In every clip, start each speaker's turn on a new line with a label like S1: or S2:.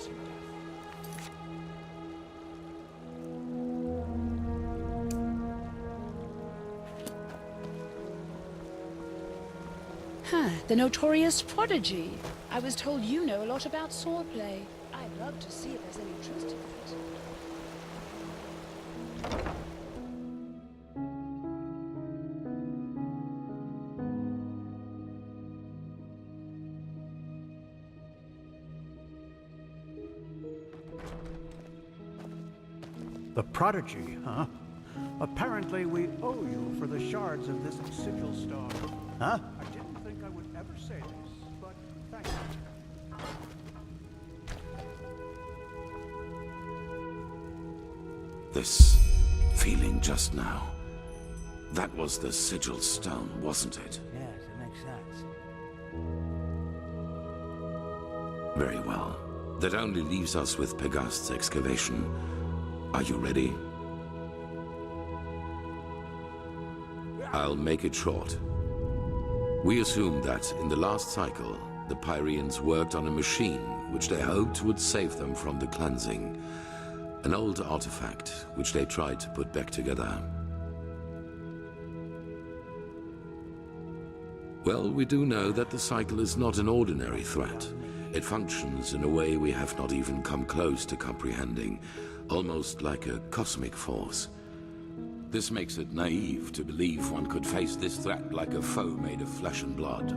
S1: surpassing death.
S2: Huh, the notorious prodigy. I was told you know a lot about swordplay. I'd love to see if there's any truth to that.
S1: The prodigy, huh? Apparently we owe you for the shards of this sigil stone. Huh? I didn't think I would ever say this, but thank you.
S3: This feeling just now, that was the sigil stone, wasn't it?
S1: Yes, it makes sense.
S3: Very well. That only leaves us with Pegast's excavation. Are you ready? I'll make it short. We assume that in the last cycle, the Pyreans worked on a machine which they hoped would save them from the cleansing. An old artifact which they tried to put back together. Well, we do know that the cycle is not an ordinary threat. It functions in a way we have not even come close to comprehending, almost like a cosmic force. This makes it naive to believe one could face this threat like a foe made of flesh and blood.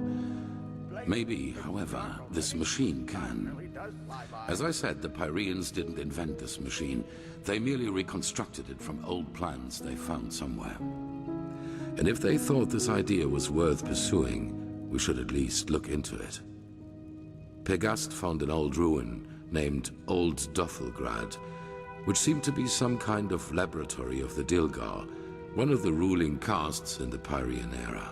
S3: Maybe, however, this machine can. As I said, the Pyreans didn't invent this machine. They merely reconstructed it from old plans they found somewhere. And if they thought this idea was worth pursuing, we should at least look into it. Pegast found an old ruin named Old Дотульград, which seemed to be some kind of laboratory of the Dilgar, one of the ruling castes in the Pyrean era.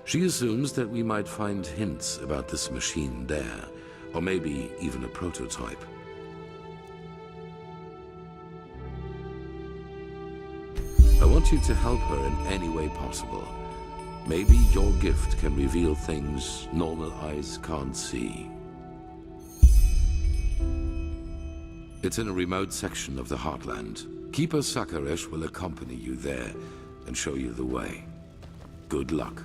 S3: She assumes that we might find hints about this machine there, or maybe even a prototype. I want you to help her in any way possible. Maybe your gift can reveal things normal eyes can't see. It's in a remote section of the Heartland. Keeper Sakaresh will accompany you there and show you the way. Good luck.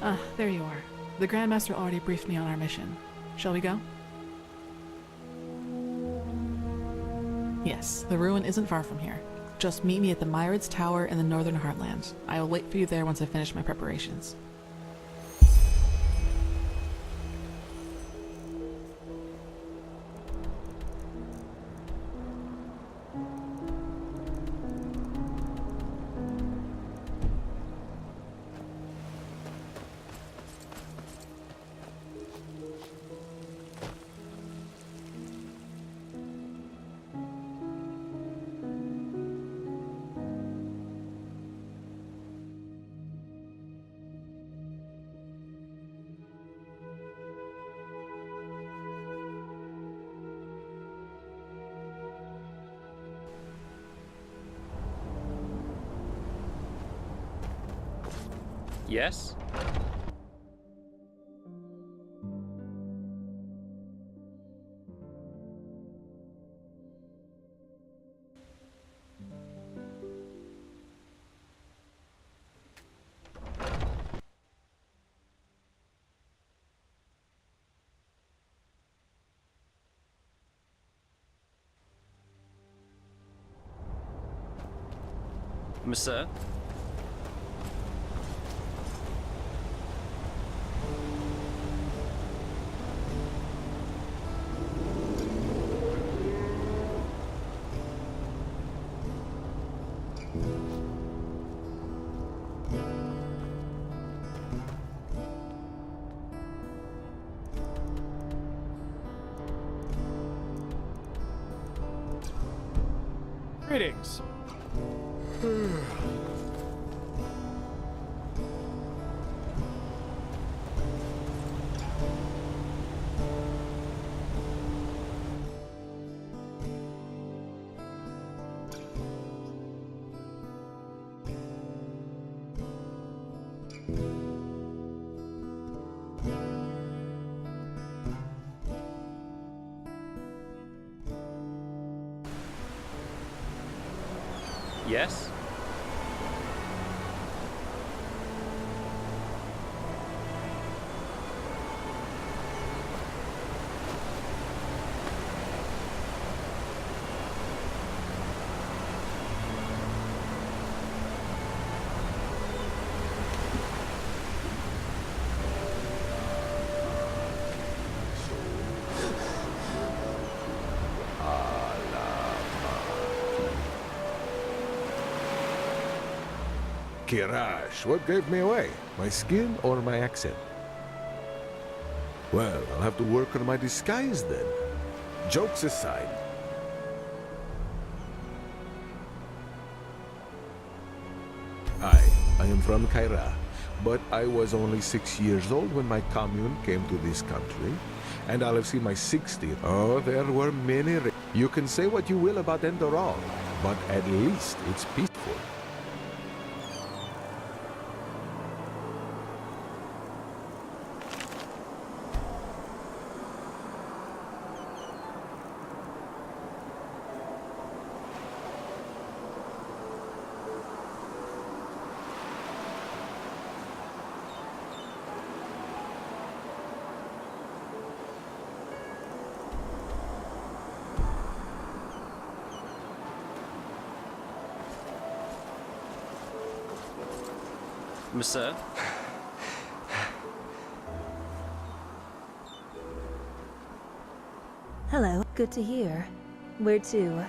S4: Ah, there you are. The Grandmaster already briefed me on our mission. Shall we go? Yes, the ruin isn't far from here. Just meet me at the Myriad's Tower in the northern Heartland. I will wait for you there once I finish my preparations.
S5: Yes? Monsieur?
S6: Greetings.
S5: Yes?
S7: Kirash, what gave me away? My skin or my accent? Well, I'll have to work on my disguise then. Jokes aside. I am from Kaira, but I was only 6 years old when my commune came to this country, and I'll have seen my 60th. Oh, there were many. You can say what you will about Enderal, but at least it's peaceful.
S5: Monsieur?
S8: Hello, good to hear. Where to?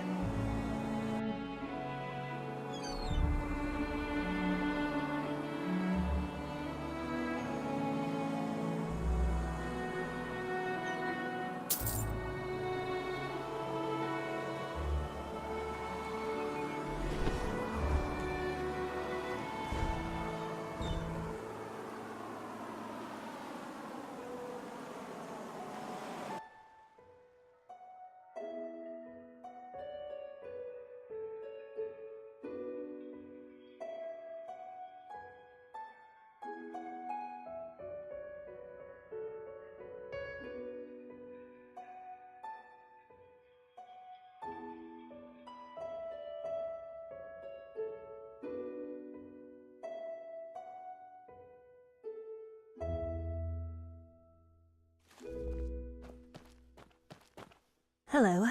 S8: Hello.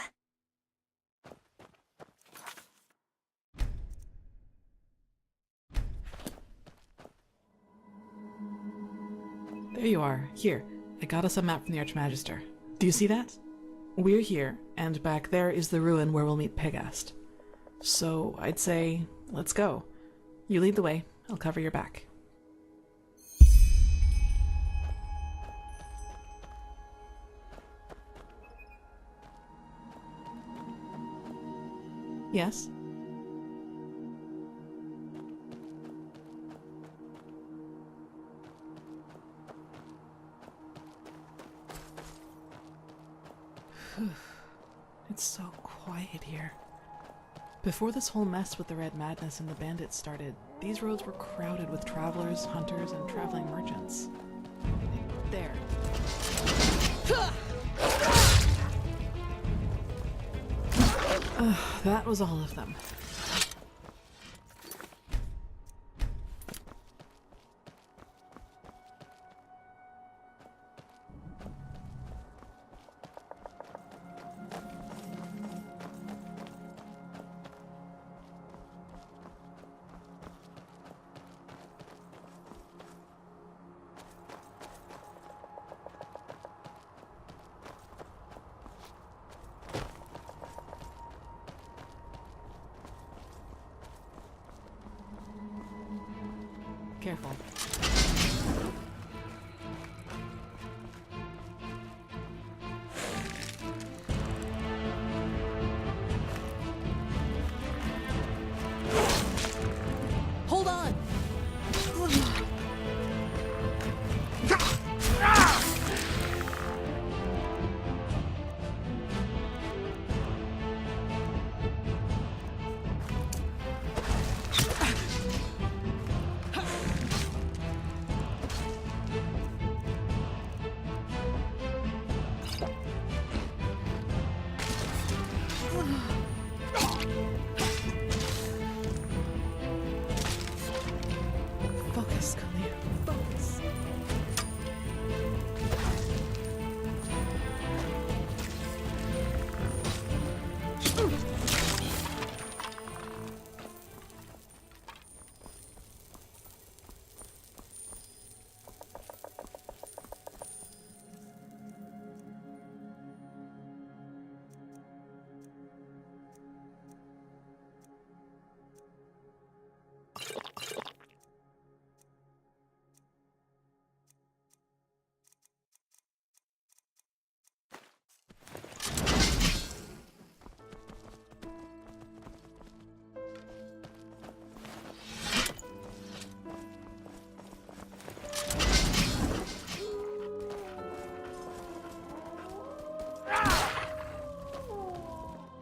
S4: There you are. Here, I got us a map from the Archmagister. Do you see that? We're here, and back there is the ruin where we'll meet Pegast. So I'd say, let's go. You lead the way, I'll cover your back. Yes? It's so quiet here. Before this whole mess with the Red Madness and the bandits started, these roads were crowded with travelers, hunters, and traveling merchants. There. That was all of them. Careful.
S9: Hold on!
S4: Focus, Kalia. Focus.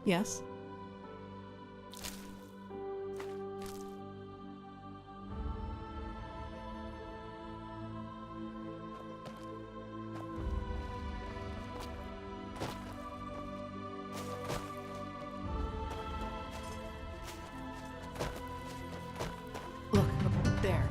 S4: Yes? Look, there.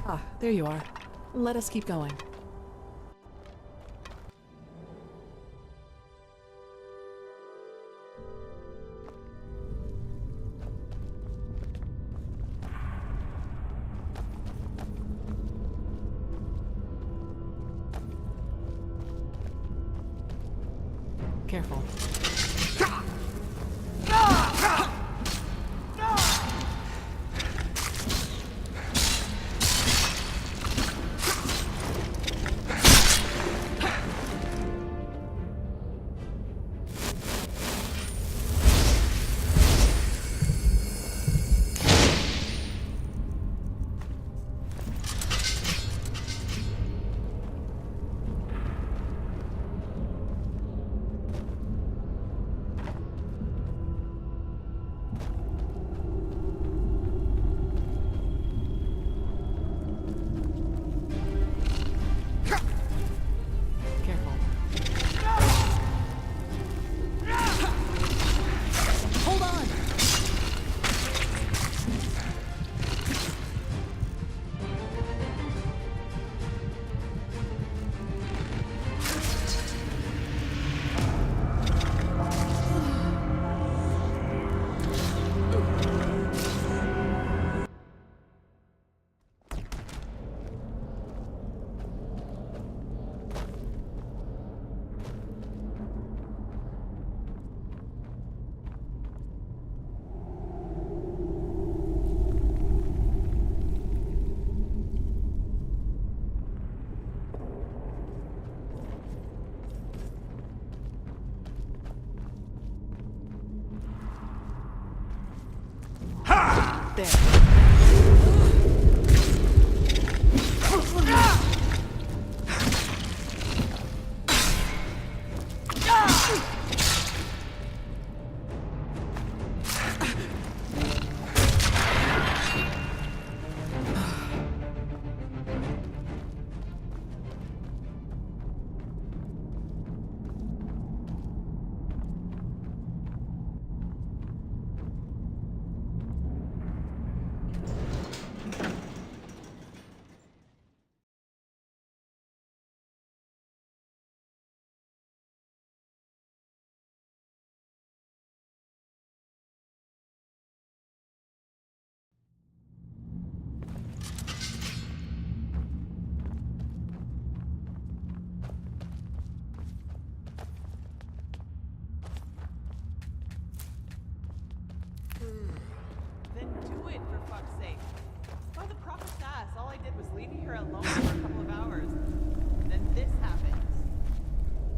S4: Ah, there you are. Let us keep going. Careful.
S10: her alone for a couple of hours. Then this happened.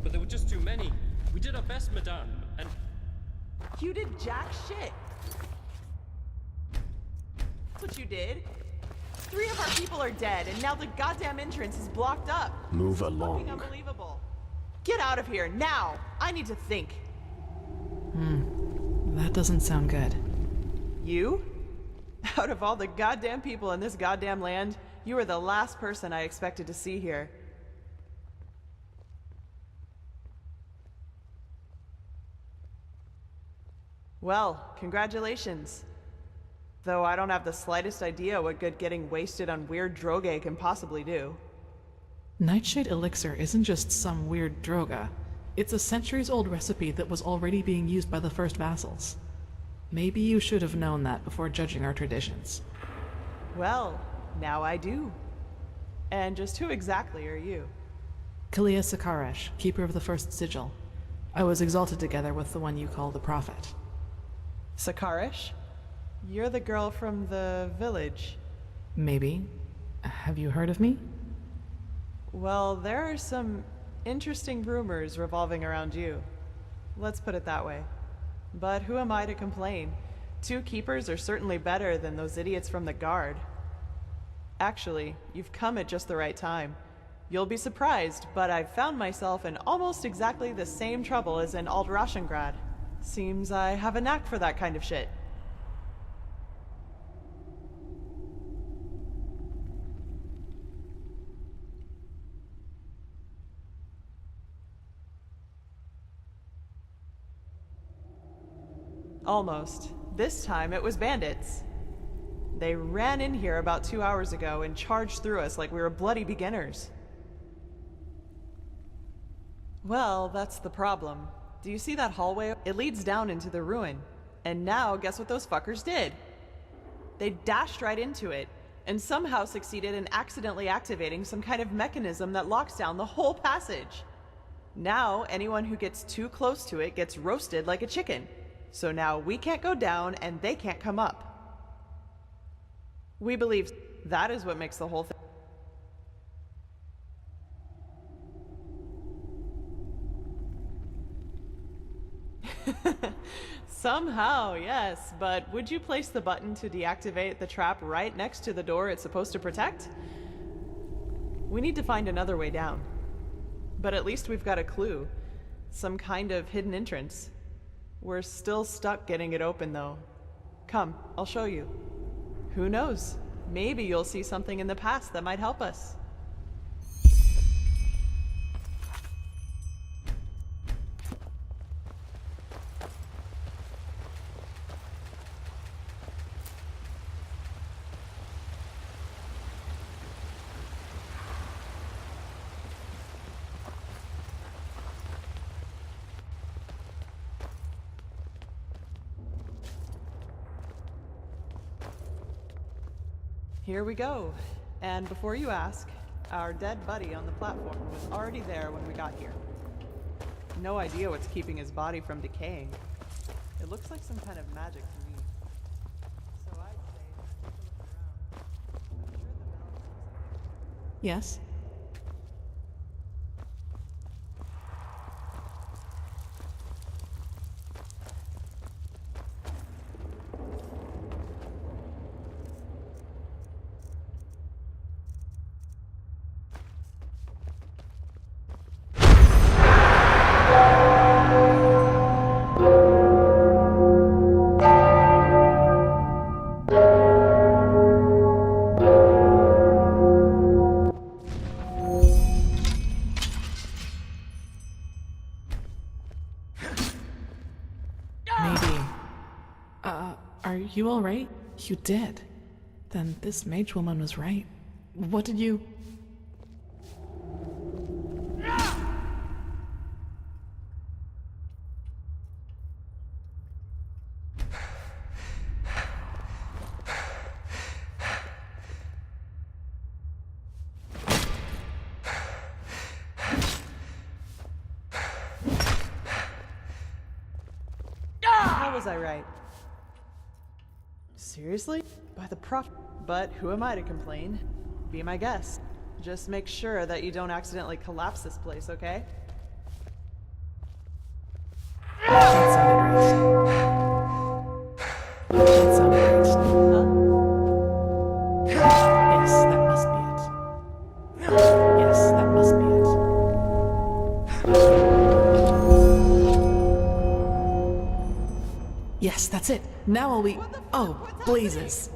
S5: But there were just too many. We did our best, madame, and...
S10: You did jack shit. That's what you did. 3 of our people are dead, and now the goddamn entrance is blocked up.
S11: Move
S10: It's
S11: along.
S10: fucking unbelievable. Get out of here, now! I need to think.
S4: That doesn't sound good.
S10: You? Out of all the goddamn people in this goddamn land, you are the last person I expected to see here. Well, congratulations. Though I don't have the slightest idea what good getting wasted on weird droge can possibly do.
S4: Nightshade elixir isn't just some weird droga. It's a centuries-old recipe that was already being used by the first vassals. Maybe you should have known that before judging our traditions.
S10: Well, now I do. And just who exactly are you?
S4: Kalia Sakaresh, keeper of the first sigil. I was exalted together with the one you call the Prophet.
S10: Sakaresh? You're the girl from the village.
S4: Maybe. Have you heard of me?
S10: Well, there are some interesting rumors revolving around you. Let's put it that way. But who am I to complain? 2 keepers are certainly better than those idiots from the guard. Actually, you've come at just the right time. You'll be surprised, but I've found myself in almost exactly the same trouble as in Alt-Rashengrad. Seems I have a knack for that kind of shit. Almost. This time it was bandits. They ran in here about 2 hours ago and charged through us like we were bloody beginners. Well, that's the problem. Do you see that hallway? It leads down into the ruin. And now, guess what those fuckers did? They dashed right into it, and somehow succeeded in accidentally activating some kind of mechanism that locks down the whole passage. Now, anyone who gets too close to it gets roasted like a chicken. So now we can't go down, and they can't come up. We believe that is what makes the whole thing. Somehow, yes, but would you place the button to deactivate the trap right next to the door it's supposed to protect? We need to find another way down. But at least we've got a clue. Some kind of hidden entrance. We're still stuck getting it open, though. Come, I'll show you. Who knows? Maybe you'll see something in the past that might help us. Here we go. And before you ask, our dead buddy on the platform was already there when we got here. No idea what's keeping his body from decaying. It looks like some kind of magic to me. So I'd say, take a look around. I'm sure the balance is...
S4: Yes? Are you alright? You did. Then this mage woman was right. What did you...
S10: How was I right? Seriously? By the But who am I to complain? Be my guest. Just make sure that you don't accidentally collapse this place, okay?
S4: That sounded great. That sounded great. Yes, that must be it. Yes, that must be it. Yes, that's it. Now all we... Oh, blazes.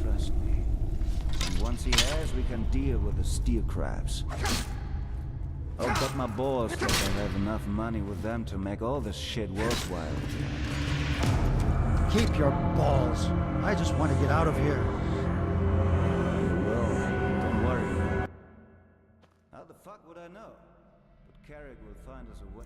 S11: Trust me. And once he has, we can deal with the steel crabs. I'll bet my balls that I have enough money with them to make all this shit worthwhile.
S12: Keep your balls. I just want to get out of here.
S11: You will. Don't worry. How the fuck would I know? But Carrick will find us a way.